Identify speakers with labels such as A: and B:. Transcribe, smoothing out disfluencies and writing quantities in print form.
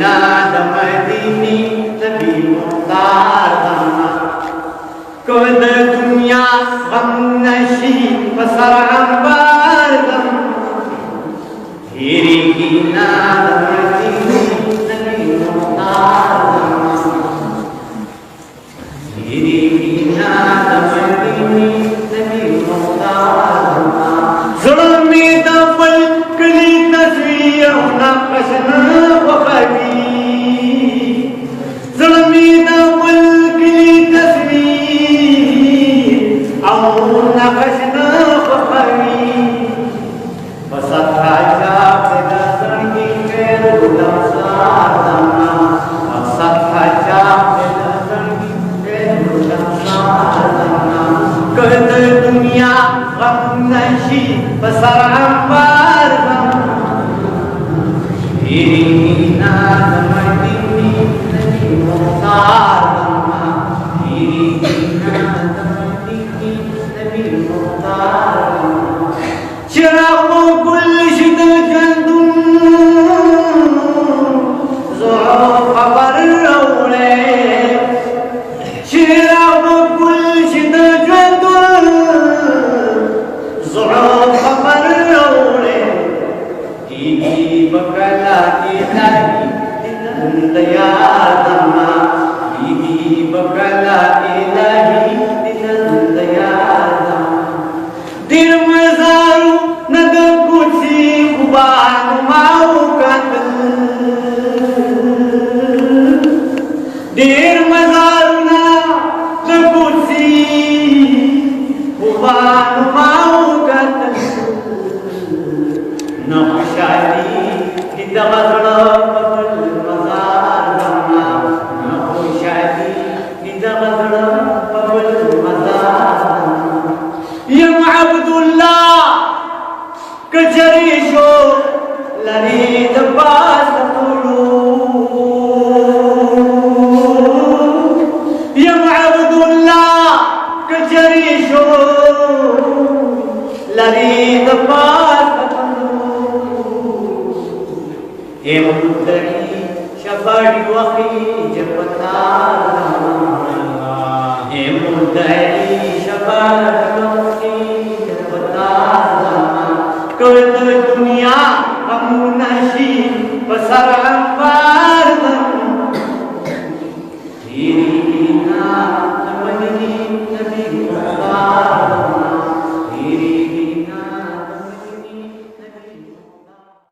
A: نادم دینی نبی مختار دانا کود دنیا غم نشی بسر عنبار دم ہیری کی نادم دینی نبی مختار دانا ہیری کی نادم دینی نبی مختار دانا ظلمی دفل کلی تصویر نقشن दुनिया गम नशी बसर अंबार नादम दीनी नबी मुख्तार नादम दीनी नबी मुख्तार चिराग गुल शिद जंदुम ज़ो खबर रौले चिराग गुल शिद बकला इलाही दिल यादमा दीदी बकला इलाही दिल यादमा दिल मजारू नद कुछी खुबान माऊ कत दिल मजारू नद कुछी खुबान माऊ कत नौशादी दगदड़ पबल मजार दमा नौशादी दगदड़ पबल मजार यम अब्दुल्लाह कजरीशो लरीद बास तुलू यम अब्दुल्लाह कजरीशो लरीद बास हे मुद्दई शबड़ी वखी जपता हे मुद्दई शबड़ी वखी जपता कुल दुनिया